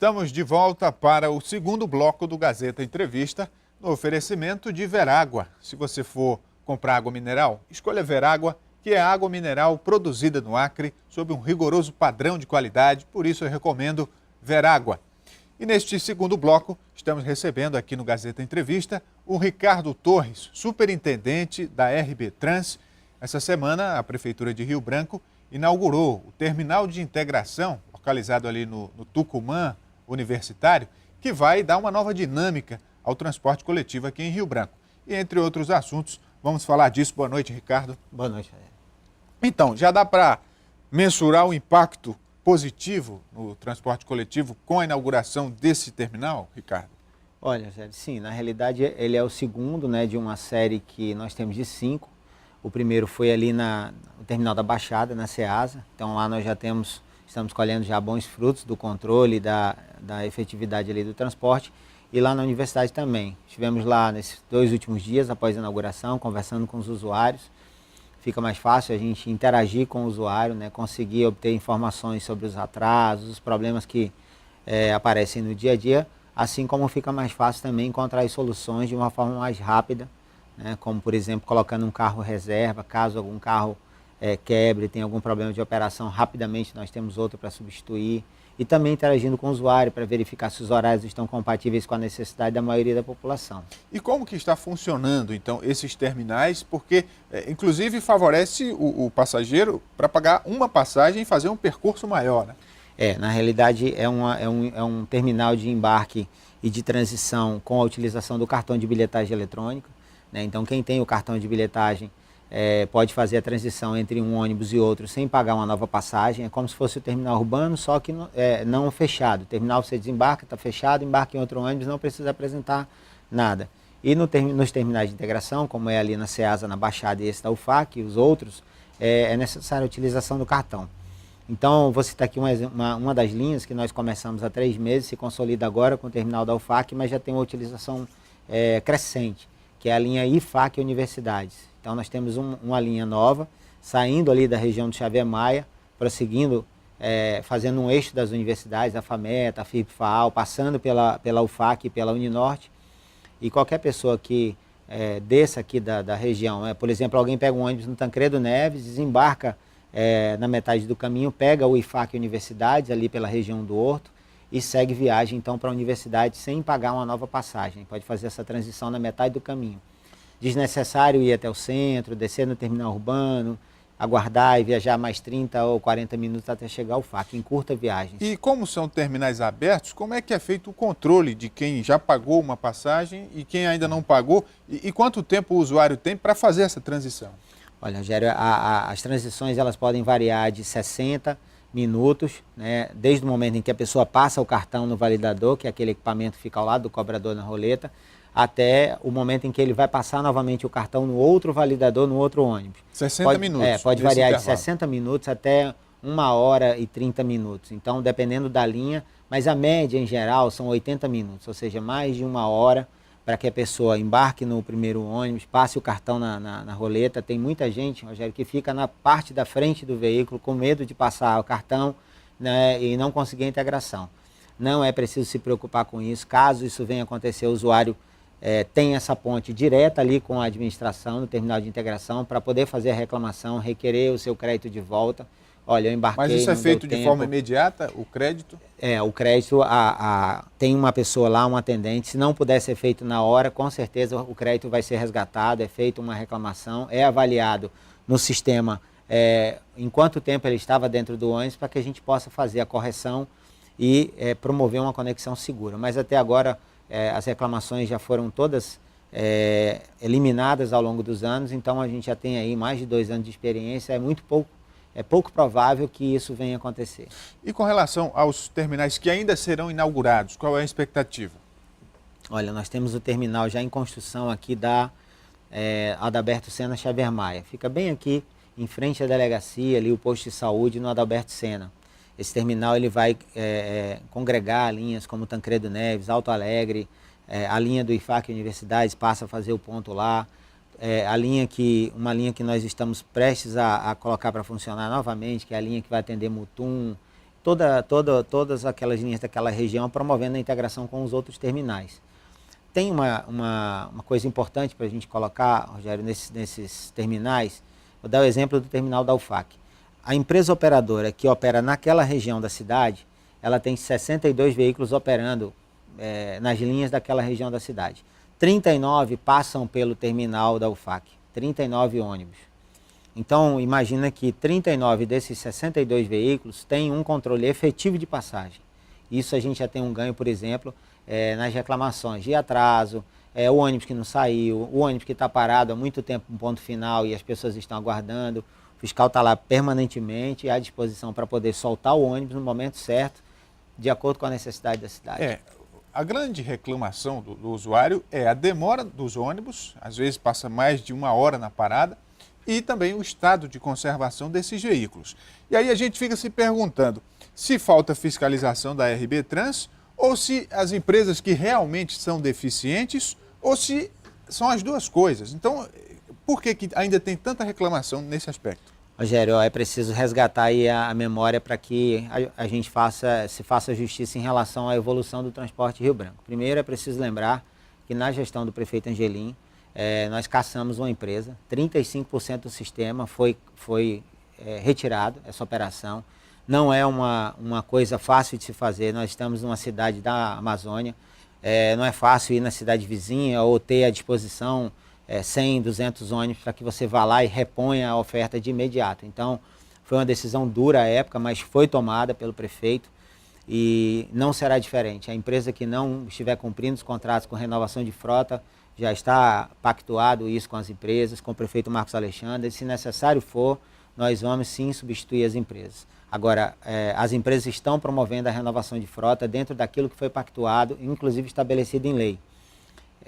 Estamos de volta para o segundo bloco do Gazeta Entrevista, no oferecimento de Verágua. Se você for comprar água mineral, escolha Verágua, que é água mineral produzida no Acre, sob um rigoroso padrão de qualidade, por isso eu recomendo Verágua. E neste segundo bloco, estamos recebendo aqui no Gazeta Entrevista o Ricardo Torres, superintendente da RB Trans. Essa semana, a Prefeitura de Rio Branco inaugurou o terminal de integração, localizado ali no Tucumã Universitário, que vai dar uma nova dinâmica ao transporte coletivo aqui em Rio Branco. E entre outros assuntos, vamos falar disso. Boa noite, Ricardo. Boa noite. Então, já dá para mensurar o impacto positivo no transporte coletivo com a inauguração desse terminal, Ricardo? Olha, sim, na realidade ele é o segundo, de uma série que nós temos de 5. O primeiro foi ali no terminal da Baixada, na Ceasa. Então lá nós já estamos colhendo já bons frutos do controle da efetividade ali do transporte. E lá na universidade também. Estivemos lá nesses 2 últimos dias após a inauguração, conversando com os usuários. Fica mais fácil a gente interagir com o usuário, conseguir obter informações sobre os atrasos, os problemas que aparecem no dia a dia, assim como fica mais fácil também encontrar as soluções de uma forma mais rápida, como por exemplo colocando um carro reserva, caso algum carro quebre, tem algum problema de operação, rapidamente nós temos outro para substituir. E também interagindo com o usuário para verificar se os horários estão compatíveis com a necessidade da maioria da população. E como que está funcionando, então, esses terminais? Porque, inclusive, favorece o passageiro para pagar uma passagem e fazer um percurso maior, né? Na realidade, é um terminal de embarque e de transição com a utilização do cartão de bilhetagem eletrônica. Então, quem tem o cartão de bilhetagem pode fazer a transição entre um ônibus e outro sem pagar uma nova passagem. É como se fosse o terminal urbano, só que não fechado. O terminal você desembarca, está fechado, embarca em outro ônibus, não precisa apresentar nada. E nos terminais de integração, como é ali na Ceasa, na Baixada e esse da UFAC, e os outros, é necessária a utilização do cartão. Então, vou citar aqui uma das linhas que nós começamos há 3 meses, se consolida agora com o terminal da UFAC, mas já tem uma utilização crescente, que é a linha IFAC Universidades. Então nós temos uma linha nova, saindo ali da região do Xavier Maia, prosseguindo, fazendo um eixo das universidades, a FAMETA, a FIP-FAAL, passando pela UFAC e pela Uninorte. E qualquer pessoa que desça aqui da região, por exemplo, alguém pega um ônibus no Tancredo Neves, desembarca na metade do caminho, pega o IFAC Universidades, ali pela região do Horto, e segue viagem então para a universidade sem pagar uma nova passagem. Pode fazer essa transição na metade do caminho. Desnecessário ir até o centro, descer no terminal urbano, aguardar e viajar mais 30 ou 40 minutos até chegar ao FAC, em curta viagem. E como são terminais abertos, como é que é feito o controle de quem já pagou uma passagem e quem ainda não pagou? E quanto tempo o usuário tem para fazer essa transição? Olha, Rogério, as transições elas podem variar de 60 minutos, desde o momento em que a pessoa passa o cartão no validador, que é aquele equipamento que fica ao lado do cobrador na roleta, até o momento em que ele vai passar novamente o cartão no outro validador, no outro ônibus. 60 minutos. Pode variar de 60 minutos até 1h30 minutos. Então, dependendo da linha, mas a média em geral são 80 minutos, ou seja, mais de 1 hora para que a pessoa embarque no primeiro ônibus, passe o cartão na roleta. Tem muita gente, Rogério, que fica na parte da frente do veículo com medo de passar o cartão, e não conseguir a integração. Não é preciso se preocupar com isso. Caso isso venha acontecer, o usuário tem essa ponte direta ali com a administração no terminal de integração para poder fazer a reclamação, requerer o seu crédito de volta. Olha, eu embarquei. Mas isso é feito de forma imediata, o crédito? O crédito, tem uma pessoa lá, um atendente. Se não puder ser feito na hora, com certeza o crédito vai ser resgatado, é feita uma reclamação, é avaliado no sistema em quanto tempo ele estava dentro do ônibus para que a gente possa fazer a correção e promover uma conexão segura. Mas até agora as reclamações já foram todas eliminadas ao longo dos anos, então a gente já tem aí mais de 2 anos de experiência, é pouco provável que isso venha acontecer. E com relação aos terminais que ainda serão inaugurados, qual é a expectativa? Olha, nós temos o terminal já em construção aqui da Adalberto Senna Xavier Maia. Fica bem aqui em frente à delegacia, ali o posto de saúde no Adalberto Senna. Esse terminal ele vai congregar linhas como Tancredo Neves, Alto Alegre, a linha do IFAC Universidades passa a fazer o ponto lá. Uma linha que nós estamos prestes a colocar para funcionar novamente, que é a linha que vai atender Mutum, todas aquelas linhas daquela região, promovendo a integração com os outros terminais. Tem uma coisa importante para a gente colocar, Rogério, nesses terminais. Vou dar o exemplo do terminal da UFAC. A empresa operadora que opera naquela região da cidade, ela tem 62 veículos operando nas linhas daquela região da cidade. 39 passam pelo terminal da UFAC, 39 ônibus. Então, imagina que 39 desses 62 veículos têm um controle efetivo de passagem. Isso a gente já tem um ganho, por exemplo, nas reclamações de atraso, o ônibus que não saiu, o ônibus que está parado há muito tempo no ponto final e as pessoas estão aguardando. O fiscal está lá permanentemente à disposição para poder soltar o ônibus no momento certo, de acordo com a necessidade da cidade. A grande reclamação do usuário é a demora dos ônibus, às vezes passa mais de 1 hora na parada, e também o estado de conservação desses veículos. E aí a gente fica se perguntando se falta fiscalização da RB Trans ou se as empresas que realmente são deficientes ou se são as duas coisas. Então, por que ainda tem tanta reclamação nesse aspecto? Rogério, é preciso resgatar aí a memória para que a gente se faça justiça em relação à evolução do transporte Rio Branco. Primeiro é preciso lembrar que na gestão do prefeito Angelim, nós caçamos uma empresa, 35% do sistema foi retirado, essa operação. Não é uma coisa fácil de se fazer, nós estamos numa cidade da Amazônia, não é fácil ir na cidade vizinha ou ter à disposição 100, 200 ônibus para que você vá lá e reponha a oferta de imediato. Então, foi uma decisão dura à época, mas foi tomada pelo prefeito e não será diferente. A empresa que não estiver cumprindo os contratos com renovação de frota, já está pactuado isso com as empresas, com o prefeito Marcos Alexandre, e se necessário for, nós vamos sim substituir as empresas. Agora, as empresas estão promovendo a renovação de frota dentro daquilo que foi pactuado, inclusive estabelecido em lei.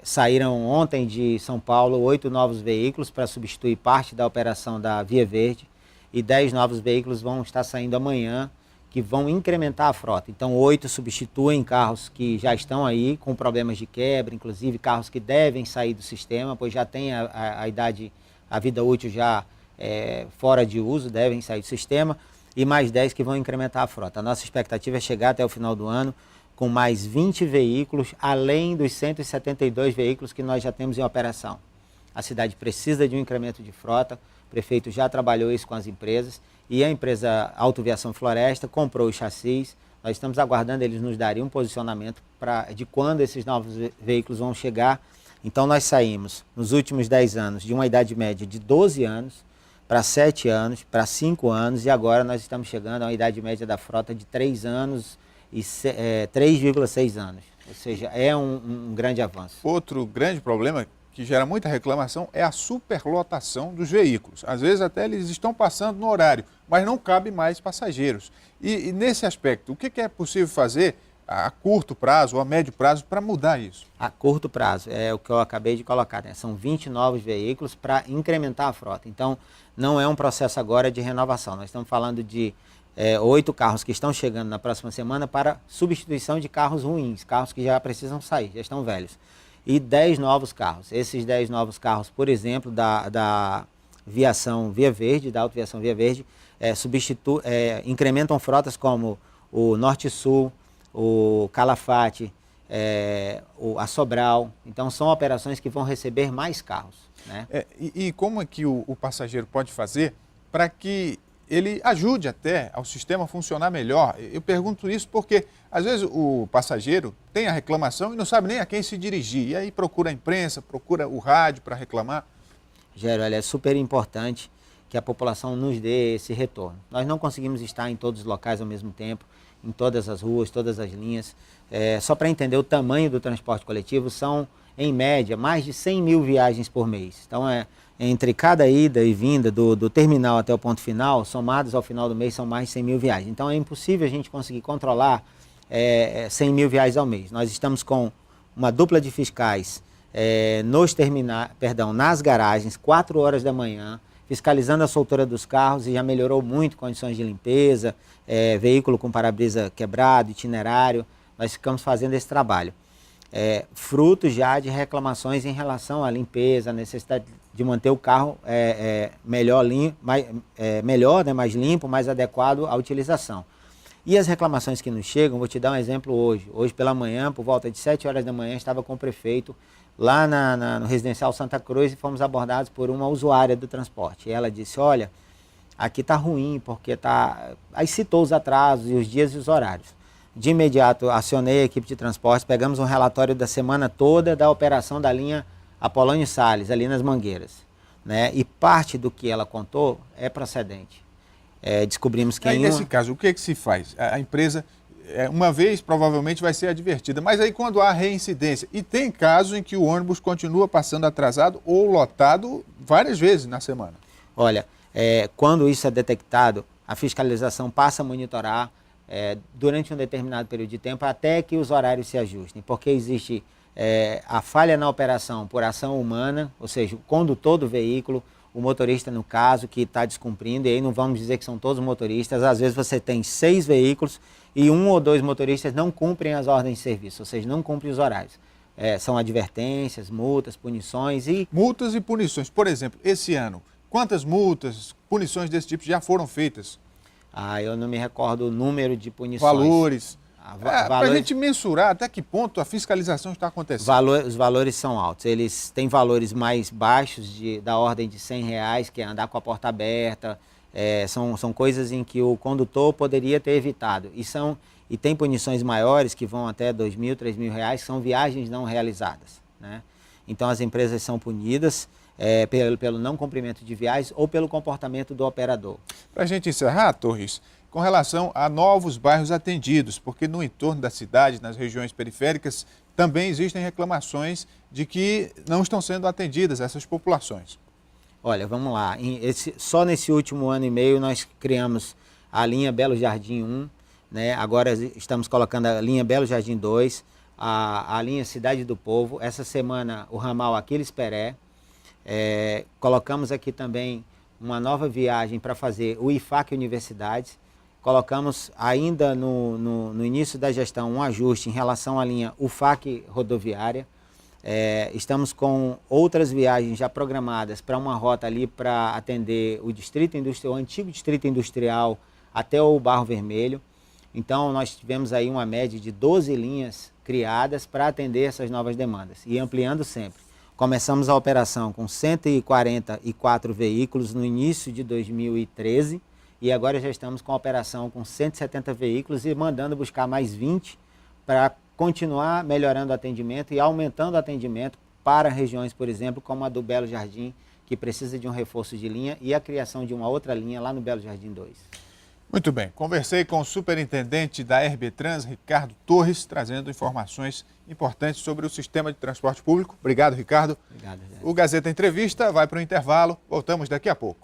Saíram ontem de São Paulo 8 novos veículos para substituir parte da operação da Via Verde e 10 novos veículos vão estar saindo amanhã, que vão incrementar a frota. Então, 8 substituem carros que já estão aí com problemas de quebra, inclusive carros que devem sair do sistema, pois já tem a vida útil já fora de uso, devem sair do sistema, e mais 10 que vão incrementar a frota. A nossa expectativa é chegar até o final do ano com mais 20 veículos, além dos 172 veículos que nós já temos em operação. A cidade precisa de um incremento de frota, o prefeito já trabalhou isso com as empresas, e a empresa Autoviação Floresta comprou os chassis. Nós estamos aguardando, eles nos darem um posicionamento de quando esses novos veículos vão chegar. Então nós saímos, nos últimos 10 anos, de uma idade média de 12 anos, para 7 anos, para 5 anos, e agora nós estamos chegando a uma idade média da frota de 3 anos e 3,6 anos. Ou seja, é um grande avanço. Outro grande problema que gera muita reclamação é a superlotação dos veículos. Às vezes até eles estão passando no horário, mas não cabe mais passageiros. E nesse aspecto, o que é possível fazer a curto prazo ou a médio prazo para mudar isso? A curto prazo, é o que eu acabei de colocar, né? São 20 novos veículos para incrementar a frota. Então, não é um processo agora de renovação. Nós estamos falando de 8 carros que estão chegando na próxima semana para substituição de carros ruins, carros que já precisam sair, já estão velhos. E 10 novos carros. Esses 10 novos carros, por exemplo, da Viação Via Verde, da Autoviação Via Verde, incrementam frotas como o Norte-Sul, o Calafate, a Sobral. Então, são operações que vão receber mais carros, né? E como é que o passageiro pode fazer para que ele ajude até ao sistema funcionar melhor? Eu pergunto isso porque, às vezes, o passageiro tem a reclamação e não sabe nem a quem se dirigir. E aí procura a imprensa, procura o rádio para reclamar. Rogério, olha, é super importante que a população nos dê esse retorno. Nós não conseguimos estar em todos os locais ao mesmo tempo, em todas as ruas, todas as linhas. Só para entender o tamanho do transporte coletivo, são, em média, mais de 100 mil viagens por mês. Então, entre cada ida e vinda do terminal até o ponto final, somados ao final do mês, são mais de 100 mil viagens. Então, é impossível a gente conseguir controlar 100 mil viagens ao mês. Nós estamos com uma dupla de fiscais nas garagens, 4 horas da manhã, fiscalizando a soltura dos carros, e já melhorou muito condições de limpeza, veículo com para-brisa quebrado, itinerário. Nós ficamos fazendo esse trabalho. Fruto já de reclamações em relação à limpeza, a necessidade de manter o carro melhor, né, mais limpo, mais adequado à utilização. E as reclamações que nos chegam, vou te dar um exemplo hoje. Hoje pela manhã, por volta de 7 horas da manhã, estava com o prefeito lá no Residencial Santa Cruz e fomos abordados por uma usuária do transporte. E ela disse, olha, aqui está ruim, porque tá... Aí citou os atrasos e os dias e os horários. De imediato, acionei a equipe de transporte, pegamos um relatório da semana toda da operação da linha Apolônio Salles, ali nas Mangueiras. Né? E parte do que ela contou é procedente. Descobrimos que aí, nesse caso, o que se faz? A empresa, uma vez, provavelmente vai ser advertida, mas aí quando há reincidência, e tem casos em que o ônibus continua passando atrasado ou lotado várias vezes na semana. Olha, quando isso é detectado, a fiscalização passa a monitorar durante um determinado período de tempo até que os horários se ajustem, porque existe a falha na operação por ação humana, ou seja, o condutor do veículo, o motorista no caso que está descumprindo, e aí não vamos dizer que são todos motoristas, às vezes você tem 6 veículos e 1 ou 2 motoristas não cumprem as ordens de serviço, ou seja, não cumprem os horários. São advertências, multas, punições e... Multas e punições. Por exemplo, esse ano, quantas multas, punições desse tipo já foram feitas? Eu não me recordo o número de punições. Valores. Para a valores... gente mensurar até que ponto a fiscalização está acontecendo. Os valores são altos. Eles têm valores mais baixos, da ordem de R$100, que é andar com a porta aberta. São coisas em que o condutor poderia ter evitado. E tem punições maiores que vão até R$2.000, R$3.000, que são viagens não realizadas. Né? Então as empresas são punidas pelo não cumprimento de viagens ou pelo comportamento do operador. Para a gente encerrar, Torres, com relação a novos bairros atendidos, porque no entorno da cidade, nas regiões periféricas, também existem reclamações de que não estão sendo atendidas essas populações. Olha, vamos lá. Só nesse último ano e meio nós criamos a linha Belo Jardim 1, né? Agora estamos colocando a linha Belo Jardim 2, a linha Cidade do Povo. Essa semana o ramal Aquiles Peré. Colocamos aqui também uma nova viagem para fazer o IFAC Universidades. Colocamos ainda no início da gestão um ajuste em relação à linha UFAC rodoviária. Estamos com outras viagens já programadas para uma rota ali para atender o distrito industrial, o antigo distrito industrial até o Barro Vermelho. Então nós tivemos aí uma média de 12 linhas criadas para atender essas novas demandas e ampliando sempre. Começamos a operação com 144 veículos no início de 2013 e agora já estamos com a operação com 170 veículos e mandando buscar mais 20 para continuar melhorando o atendimento e aumentando o atendimento para regiões, por exemplo, como a do Belo Jardim, que precisa de um reforço de linha e a criação de uma outra linha lá no Belo Jardim 2. Muito bem, conversei com o superintendente da RBtrans, Ricardo Torres, trazendo informações importantes sobre o sistema de transporte público. Obrigado, Ricardo. Obrigado, José. O Gazeta Entrevista vai para o intervalo, voltamos daqui a pouco.